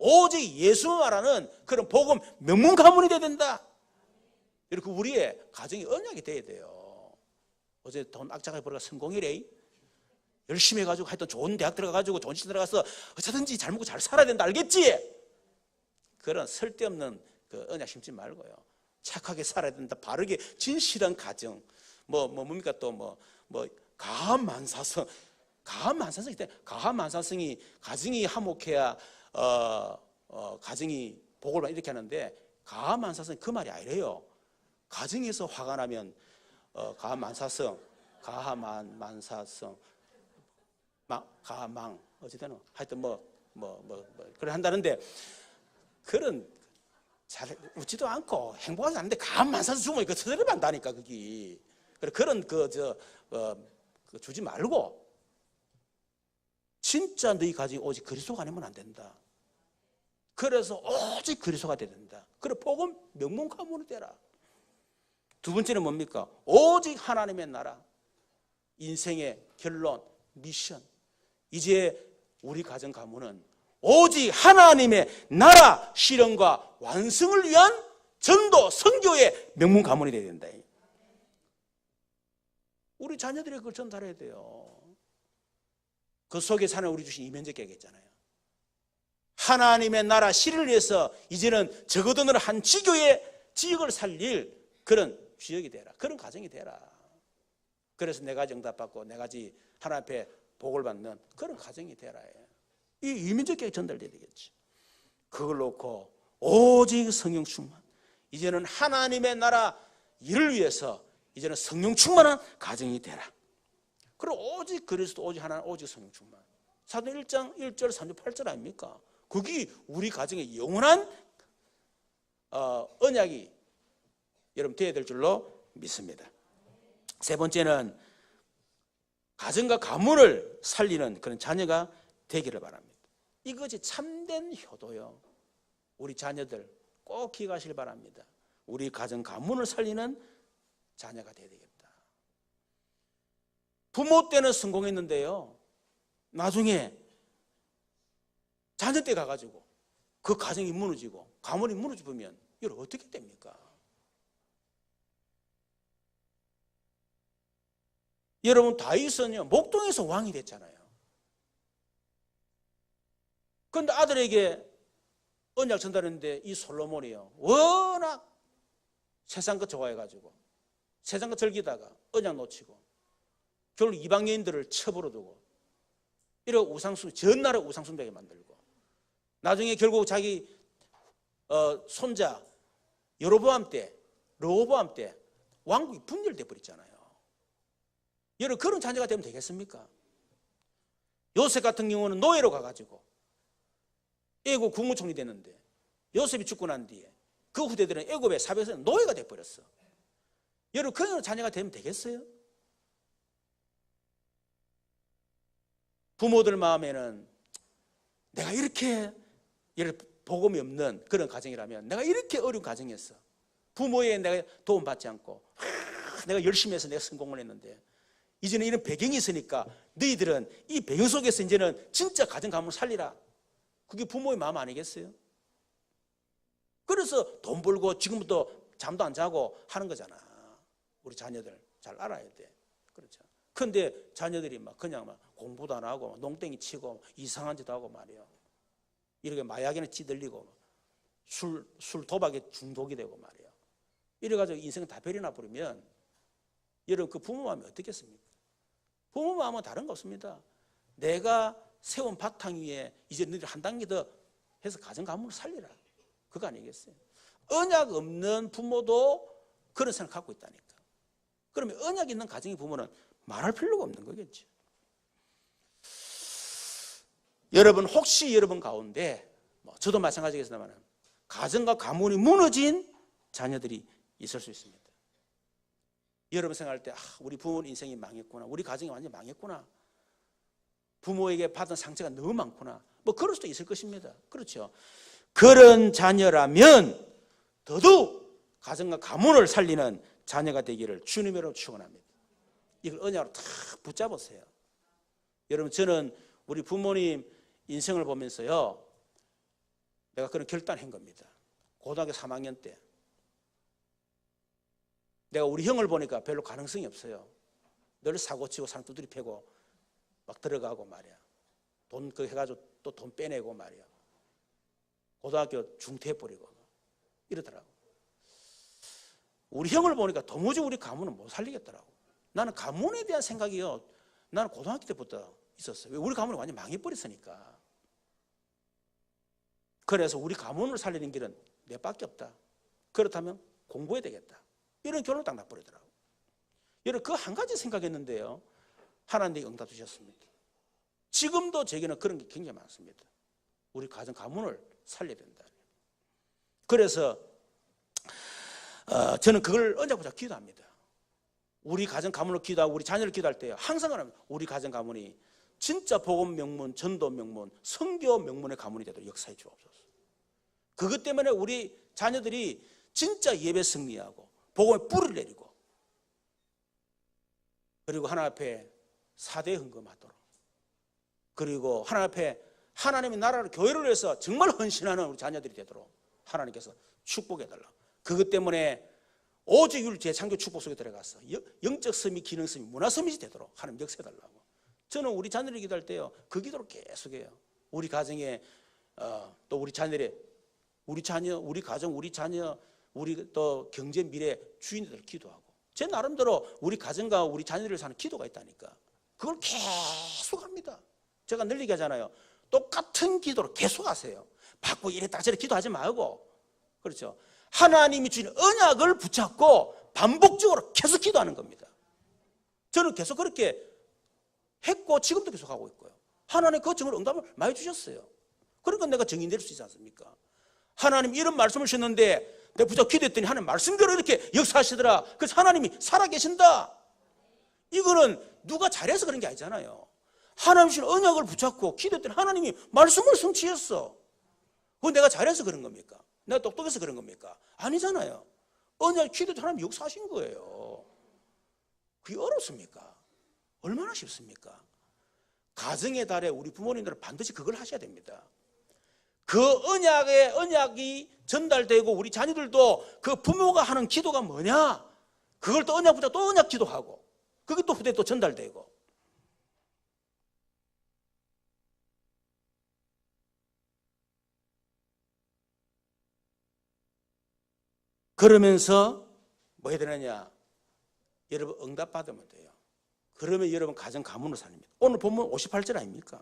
오직 예수 말하는 그런 복음 명문 가문이 돼야 된다. 이렇게 우리의 가정이 언약이 돼야 돼요. 어제 돈 악착하게 벌어가 성공이래. 열심히 해가지고 하여튼 좋은 대학 들어가가지고 좋은 시 들어가서 어쩌든지 잘 먹고 잘 살아야 된다. 알겠지? 그런 쓸데없는 그 언약 심지 말고요. 착하게 살아야 된다. 바르게 진실한 가정. 뭡니까 또 가만사성. 가만사성이 때 가만사성이 가정이 화목해야 가정이 복을 받 이렇게 하는데 가만사성이 그 말이 아니래요. 가정에서 화가 나면 가만사성, 가만사성, 가망 어쨌든 하여튼 그래 한다는데 그런 잘 웃지도 않고 행복하지 않는데 가만사성 주면 그 서대로 한다니까 그게. 그런 주지 말고 진짜 너희 가정이 오직 그리스도가 아니면 안 된다. 그래서 오직 그리스도가 돼야 된다. 그래 복음 명문 가문이 되라. 두 번째는 뭡니까? 오직 하나님의 나라. 인생의 결론, 미션. 이제 우리 가정 가문은 오직 하나님의 나라 실현과 완성을 위한 전도, 선교의 명문 가문이 되어야 된다. 우리 자녀들이 그걸 전달해야 돼요. 그 속에 사는 우리 주신 이면적 계획이 있잖아요. 하나님의 나라 실현을 위해서 이제는 적어도는 한 지교의 지역을 살릴 그런 지역이 되라. 그런 가정이 되라. 그래서 네 가지 응답받고 네 가지 하나님 앞에 복을 받는 그런 가정이 되라. 이 이면적 계획이 전달돼야 되겠지. 그걸 놓고 오직 성령 충만. 이제는 하나님의 나라 일을 위해서 이제는 성령 충만한 가정이 되라. 그리고 오직 그리스도, 오직 하나님, 오직 성령 충만. 사도행 1장 1절, 3절, 8절 아닙니까? 그게 우리 가정의 영원한 언약이 여러분 되어야 될 줄로 믿습니다. 세 번째는 가정과 가문을 살리는 그런 자녀가 되기를 바랍니다. 이것이 참된 효도요. 우리 자녀들 꼭 기억하시길 바랍니다. 우리 가정 가문을 살리는 자녀가 되어야 되겠다. 부모 때는 성공했는데요, 나중에 자녀 때 가가지고 그 가정이 무너지고 가문이 무너지면 이걸 어떻게 됩니까? 여러분 다윗은요 목동에서 왕이 됐잖아요. 그런데 아들에게 언약 전달했는데 이 솔로몬이요 워낙 세상 것 좋아해가지고 세상 것 즐기다가 언약 놓치고 결국 이방 여인들을 첩으로 두고 이런 전나라 우상숭배하게 만들고 나중에 결국 자기 손자 여로보암 때 왕국이 분열돼 버렸잖아요. 여러분 그런 자녀가 되면 되겠습니까? 요셉 같은 경우는 노예로 가가지고 애굽 국무총리 됐는데 요셉이 죽고 난 뒤에 그 후대들은 애굽의 사백에서 노예가 돼버렸어. 여러분 그런 자녀가 되면 되겠어요? 부모들 마음에는 내가 이렇게 복음이 없는 그런 가정이라면 내가 이렇게 어려운 가정이었어. 부모의 내가 도움받지 않고 내가 열심히 해서 내가 성공을 했는데 이제는 이런 배경이 있으니까 너희들은 이 배경 속에서 이제는 진짜 가정 가문을 살리라. 그게 부모의 마음 아니겠어요? 그래서 돈 벌고 지금부터 잠도 안 자고 하는 거잖아. 우리 자녀들 잘 알아야 돼. 그렇죠. 근데 자녀들이 그냥 공부도 안 하고 농땡이 치고 이상한 짓 하고 말이에요. 이렇게 마약에는 찌들리고 술 도박에 중독이 되고 말이에요. 이래가지고 인생 다 버려나 버리면 여러분 그 부모 마음이 어떻겠습니까? 부모 마음은 다른 거 없습니다. 내가 세운 바탕 위에 이제 너희들 한 단계 더 해서 가정 가문을 살리라. 그거 아니겠어요? 언약 없는 부모도 그런 생각 갖고 있다니까. 그러면 언약 있는 가정의 부모는 말할 필요가 없는 거겠죠. 여러분 혹시 여러분 가운데 저도 마찬가지겠습니다만 가정과 가문이 무너진 자녀들이 있을 수 있습니다. 여러분 생각할 때 우리 부모 인생이 망했구나, 우리 가정이 완전히 망했구나, 부모에게 받은 상처가 너무 많구나, 그럴 수도 있을 것입니다. 그렇죠. 그런 자녀라면 더더욱 가정과 가문을 살리는 자녀가 되기를 주님으로 축원합니다. 이걸 언약으로 다 붙잡으세요. 여러분 저는 우리 부모님 인생을 보면서요 내가 그런 결단한 겁니다. 고등학교 3학년 때 내가 우리 형을 보니까 별로 가능성이 없어요. 늘 사고치고 사람 두드리 패고 막 들어가고 말이야. 돈 그 해가지고 또 돈 빼내고 말이야. 고등학교 중퇴해버리고 이러더라고. 우리 형을 보니까 도무지 우리 가문은 못 살리겠더라고. 나는 가문에 대한 생각이요, 나는 고등학교 때부터 있었어요. 우리 가문이 완전 망해버렸으니까. 그래서 우리 가문을 살리는 길은 내 밖에 없다. 그렇다면 공부해야 되겠다. 이런 결론을 딱 나버리더라고. 여러분, 그 한 가지 생각했는데요, 하나님이 응답 주셨습니다. 지금도 제게는 그런 게 굉장히 많습니다. 우리 가문을 살려야 된다. 그래서 저는 그걸 언제 보자 기도합니다. 우리 가문을 기도하고 우리 자녀를 기도할 때 항상 합니다. 우리 가문이 진짜 복음 명문, 전도 명문, 선교 명문의 가문이 되도록 역사해 주옵소서. 그것 때문에 우리 자녀들이 진짜 예배 승리하고 복음의 뿌리를 내리고, 그리고 하나님 앞에 사대 헌금하도록, 그리고 하나님 앞에 하나님의 나라를, 교회를 위해서 정말 헌신하는 우리 자녀들이 되도록 하나님께서 축복해 달라. 그것 때문에 오직 율 재창조 축복 속에 들어가서 영적 섬이, 기능 섬이, 문화 섬이 되도록 하나님 역사해 달라고. 저는 우리 자녀를 기도할 때요, 그 기도를 계속해요. 우리 가정에 또 우리 자녀의, 우리 자녀, 우리 가정, 우리 자녀, 우리 또 경제 미래 주인들 기도하고, 제 나름대로 우리 가정과 우리 자녀들을 사는 기도가 있다니까. 그걸 계속합니다. 제가 늘 얘기하잖아요. 똑같은 기도를 계속하세요. 받고 이랬다 저랬다 기도하지 말고, 그렇죠? 하나님이 주신 언약을 붙잡고 반복적으로 계속 기도하는 겁니다. 저는 계속 그렇게 했고 지금도 계속 하고 있고요. 하나님 그 정을 응답을 많이 주셨어요. 그러니까 내가 증인될 수 있지 않습니까? 하나님 이런 말씀을 주셨는데 내가 붙잡고 기도했더니 하나님 말씀대로 이렇게 역사하시더라. 그래서 하나님이 살아계신다. 이거는 누가 잘해서 그런 게 아니잖아요. 하나님 주신 언약을 붙잡고 기도했더니 하나님이 말씀을 성취했어. 그건 내가 잘해서 그런 겁니까? 내가 똑똑해서 그런 겁니까? 아니잖아요. 언약 기도도 하나님 역사하신 거예요. 그게 어렵습니까? 얼마나 쉽습니까? 가정의 달에 우리 부모님들은 반드시 그걸 하셔야 됩니다. 그 언약이 전달되고 우리 자녀들도 그 부모가 하는 기도가 뭐냐? 그걸 또 언약 붙잡고 또 언약 기도하고, 그게 또 후대에 또 전달되고. 그러면서 뭐 해야 되느냐? 여러분 응답받으면 돼요. 그러면 여러분 가문으로 삽니다. 오늘 본문 58절 아닙니까?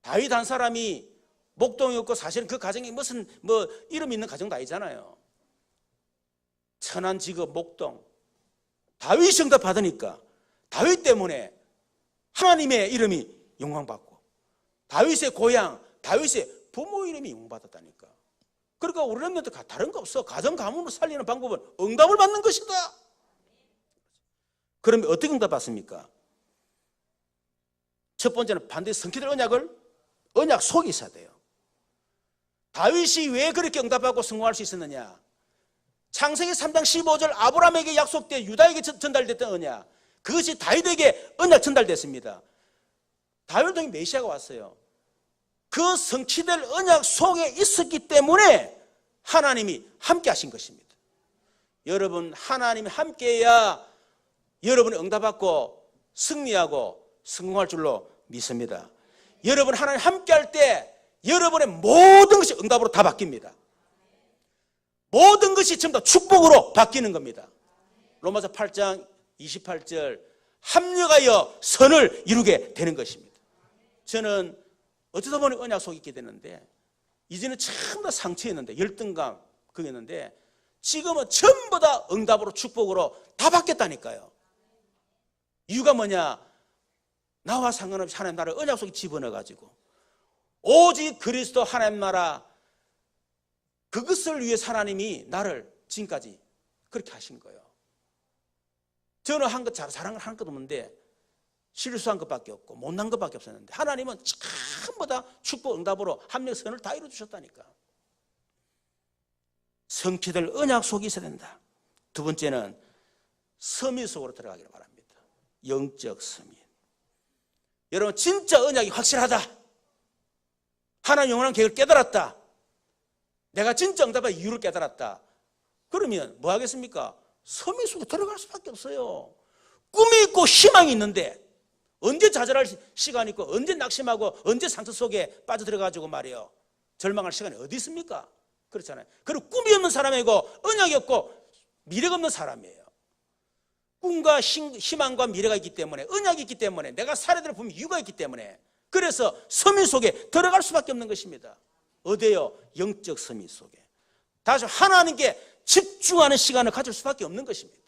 다윗 한 사람이 목동이었고 사실은 그 가정이 무슨 뭐 이름 있는 가정도 아니잖아요. 천한 직업 목동. 다윗이 응답받으니까 다윗 때문에 하나님의 이름이 영광받고, 다윗의 고향, 다윗의 부모 이름이 영광받았다니까. 그러니까 우리는 다른 거 없어. 가문을 살리는 방법은 응답을 받는 것이다. 그러면 어떻게 응답받습니까? 첫 번째는 반드시 성취될 언약 속에 있어야 돼요. 다윗이 왜 그렇게 응답하고 성공할 수 있었느냐? 창세기 3장 15절 아브라함에게 약속돼 유다에게 전달됐던 언약, 그것이 다윗에게 언약 전달됐습니다. 다윗을 통해 메시아가 왔어요. 그 성취될 언약 속에 있었기 때문에 하나님이 함께 하신 것입니다. 여러분, 하나님이 함께해야 여러분이 응답받고 승리하고 성공할 줄로 믿습니다. 여러분 하나님 함께할 때 여러분의 모든 것이 응답으로 다 바뀝니다. 모든 것이 전부 다 축복으로 바뀌는 겁니다. 로마서 8장 28절 합력하여 선을 이루게 되는 것입니다. 저는 어쩌다 보니 언약 속에 있게 되는데, 이제는 전부 다 상처였는데, 열등감 그였는데, 지금은 전부 다 응답으로 축복으로 다 바뀌었다니까요. 이유가 뭐냐? 나와 상관없이 하나님 나라를 언약 속에 집어넣어가지고 오직 그리스도 하나님 나라, 그것을 위해 하나님이 나를 지금까지 그렇게 하신 거예요. 저는 한 것 잘한 건 한 것도 없는데 실수한 것밖에 없고 못난 것밖에 없었는데, 하나님은 전부 다 축복 응답으로 합력선을 다 이루어주셨다니까. 성취될 언약 속에 있어야 된다. 두 번째는 서민 속으로 들어가기를 바랍니다. 영적 서민. 여러분 진짜 언약이 확실하다, 하나님 영원한 계획을 깨달았다, 내가 진짜 응답의 이유를 깨달았다. 그러면 뭐 하겠습니까? 섬유 속에 들어갈 수밖에 없어요. 꿈이 있고 희망이 있는데 언제 좌절할 시간이 있고 언제 낙심하고 언제 상처 속에 빠져들어가지고 말이에요, 절망할 시간이 어디 있습니까? 그렇잖아요. 그리고 꿈이 없는 사람이고 언약이 없고 미래가 없는 사람이에요. 꿈과 희망과 미래가 있기 때문에, 언약이 있기 때문에, 내가 살아야 될 분명 이유가 있기 때문에, 그래서 서민 속에 들어갈 수밖에 없는 것입니다. 어디에요? 영적 서민 속에. 다시 하나님께 집중하는 시간을 가질 수밖에 없는 것입니다.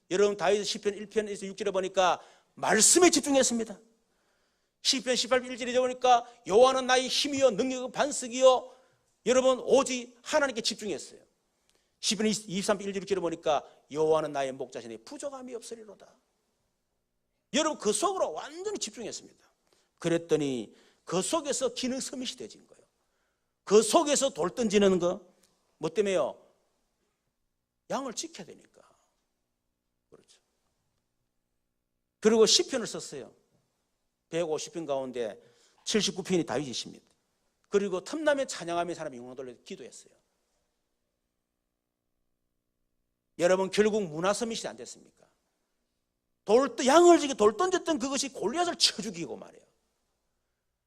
여러분, 다윗 시편 1편에서 6절에 보니까 말씀에 집중했습니다. 시편 18편 1절에 보니까 여호와는 나의 힘이요 능력이요 반석이요, 여러분 오직 하나님께 집중했어요. 시편 23편 1절 6절에 보니까 여호와는 나의 목자시니 부족함이 없으리로다. 여러분 그 속으로 완전히 집중했습니다. 그랬더니 그 속에서 기능 서밋이 되진 거예요. 그 속에서 돌 던지는 거, 뭐 때문에요? 양을 지켜야 되니까. 그렇죠. 그리고 시편을 썼어요. 150편 가운데 79편이 다윗이십니다. 그리고 틈나면 찬양하며 사람이 영광 돌려 기도했어요. 여러분 결국 문화 서밋이 안 됐습니까? 양을 지게 돌 던졌던 그것이 골리앗을 쳐 죽이고 말이에요.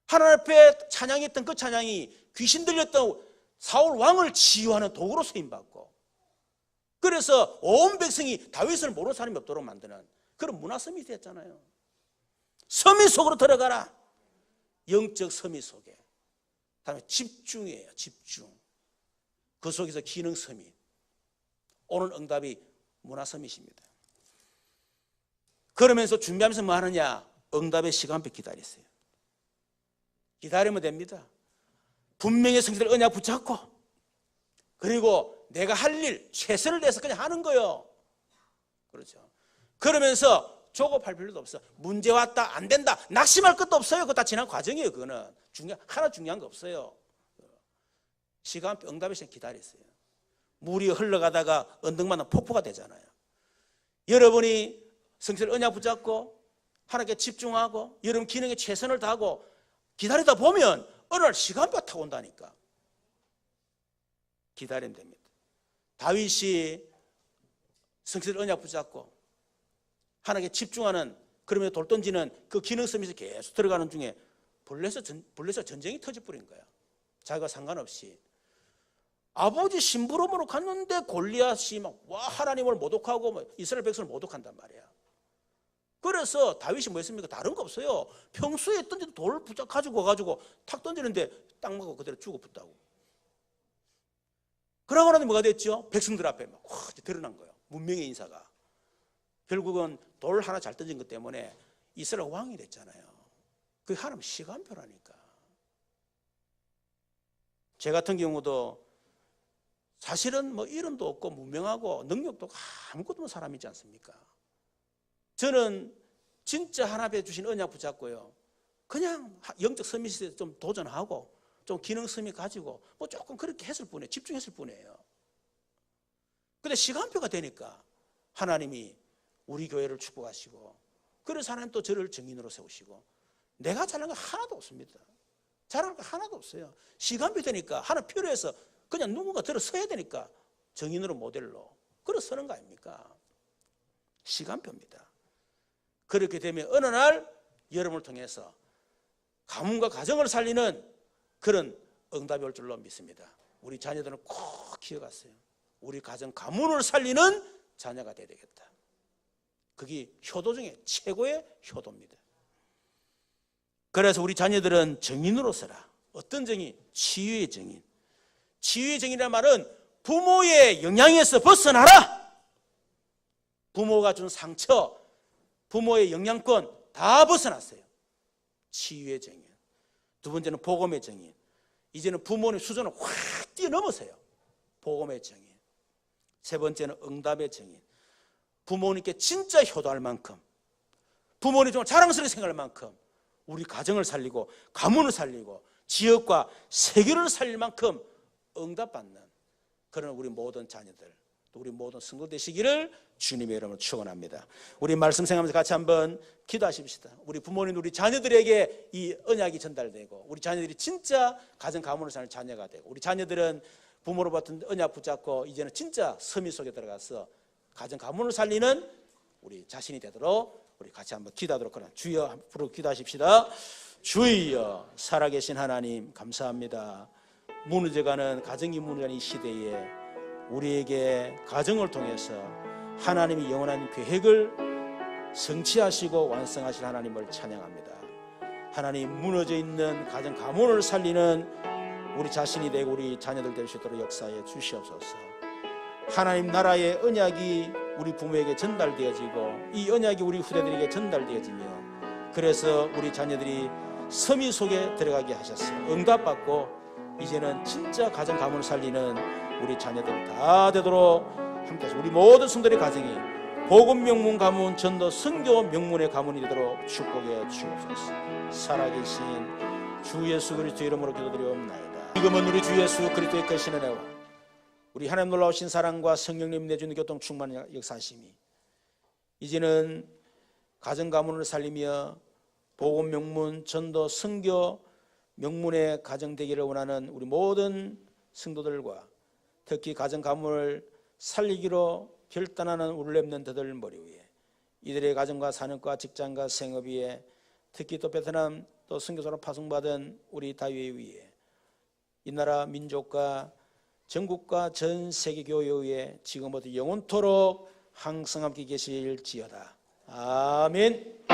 하나님 앞에 찬양했던 그 찬양이 귀신 들렸던 사울 왕을 치유하는 도구로 쓰임받고, 그래서 온 백성이 다윗을 모르는 사람이 없도록 만드는 그런 문화 서밋이 됐잖아요. 서밋 속으로 들어가라. 영적 서밋 속에. 다음에 집중이에요. 집중. 그 속에서 기능 서밋. 오늘 응답이 문화 서밋입니다. 그러면서 준비하면서 뭐 하느냐? 응답의 시간표 기다렸어요. 기다리면 됩니다. 분명히 성취될 언약 붙잡고, 그리고 내가 할 일 최선을 다해서 그냥 하는 거예요. 그렇죠. 그러면서 조급할 필요도 없어. 문제 왔다 안 된다 낙심할 것도 없어요. 그거 다 지난 과정이에요. 그거는 하나 중요한 거 없어요. 시간표 응답의 시간 기다렸어요. 물이 흘러가다가 언덕만한 폭포가 되잖아요. 여러분이 성취될 언약 붙잡고 하나님께 집중하고 여러분 기능에 최선을 다하고 기다리다 보면 어느 날 시간표가 타고 온다니까. 기다리면 됩니다. 다윗이 성취될 언약 붙잡고 하나님께 집중하는, 그러면 돌 던지는 그 기능 서밋에 계속 들어가는 중에 블레셋 전쟁이 터져버린 거야. 자기가 상관없이. 아버지 심부름으로 갔는데 골리앗이 막 하나님을 모독하고 이스라엘 백성을 모독한단 말이야. 그래서 다윗이 뭐 했습니까? 다른 거 없어요. 평소에 던지던 돌을 부쩍 가지고 와가지고 탁 던지는데 딱 맞고 그대로 죽어붙다고. 그러고 나니 뭐가 됐죠? 백성들 앞에 막 드러난 거예요. 문명의 인사가. 결국은 돌 하나 잘 던진 것 때문에 이스라엘 왕이 됐잖아요. 그게 하나님 시간표라니까. 제 같은 경우도 사실은 뭐 이름도 없고 무명하고 능력도 아무것도 없는 사람이지 않습니까? 저는 진짜 하나님께 주신 언약 붙잡고요, 그냥 영적 서밋에 좀 도전하고 좀 기능 서밋 가지고 뭐 조금 그렇게 했을 뿐이에요. 집중했을 뿐이에요. 근데 시간표가 되니까 하나님이 우리 교회를 축복하시고, 그래서 하나님 또 저를 증인으로 세우시고, 내가 잘난 거 하나도 없습니다. 잘할 거 하나도 없어요. 시간표 되니까 하나 필요해서 그냥 누군가 들어 서야 되니까 증인으로 모델로 그래 서는 거 아닙니까? 시간표입니다. 그렇게 되면 어느 날 여러분을 통해서 가문과 가정을 살리는 그런 응답이 올 줄로 믿습니다. 우리 자녀들은 꼭 기억하세요. 우리 가정 가문을 살리는 자녀가 되어야 되겠다. 그게 효도 중에 최고의 효도입니다. 그래서 우리 자녀들은 증인으로 서라. 어떤 증인? 치유의 증인. 치유의 증인이라는 말은 부모의 영향에서 벗어나라. 부모가 준 상처, 부모의 영향권 다 벗어났어요. 치유의 증인. 두 번째는 복음의 증인. 이제는 부모님 수준을 확 뛰어넘으세요. 복음의 증인. 세 번째는 응답의 증인. 부모님께 진짜 효도할 만큼, 부모님 정말 자랑스럽게 생각할 만큼 우리 가정을 살리고 가문을 살리고 지역과 세계를 살릴 만큼 응답받는 그런 우리 모든 자녀들, 또 우리 모든 성도 되시기를 주님의 이름으로 축원합니다. 우리 말씀 생각하면서 같이 한번 기도하십시다. 우리 부모님, 우리 자녀들에게 이 언약이 전달되고, 우리 자녀들이 진짜 가정 가문을 사는 자녀가 되고, 우리 자녀들은 부모로 받은 언약 붙잡고 이제는 진짜 서민 속에 들어가서 가정 가문을 살리는 우리 자신이 되도록 우리 같이 한번 기도하도록 하나. 주여 앞으로 기도하십시다. 주여 살아계신 하나님 감사합니다. 무너져가는 가정이 무너져가는 이 시대에 우리에게 가정을 통해서 하나님이 영원한 계획을 성취하시고 완성하실 하나님을 찬양합니다. 하나님 무너져 있는 가정 가문을 살리는 우리 자신이 되고 우리 자녀들 될 수 있도록 역사해 주시옵소서. 하나님 나라의 언약이 우리 부모에게 전달되어지고 이 언약이 우리 후대들에게 전달되어지며 그래서 우리 자녀들이 서민 속에 들어가게 하셨어. 응답받고 이제는 진짜 가정 가문을 살리는 우리 자녀들 다 되도록 함께하시고 우리 모든 성도의 가정이 복음 명문 가문 전도 선교 명문의 가문이 되도록 축복해 주옵소서. 살아계신 주 예수 그리스도 이름으로 기도드리옵나이다. 지금은 우리 주 예수 그리스도의 크신 은혜와 우리 하나님 놀라우신 사랑과 성령님 내주는 교통 충만한 역사하심이 이제는 가정 가문을 살리며 복음 명문 전도 선교 명문의 가정 되기를 원하는 우리 모든 성도들과 특히 가정 가문을 살리기로 결단하는 우리 렘넌트들 머리 위에 이들의 가정과 사역과 직장과 생업 위에 특히 또 베트남 또 선교사로 파송받은 우리 다윗 위에 이 나라 민족과 전국과 전 세계 교회 위에 지금부터 영원토록 항상 함께 계실지어다. 아멘.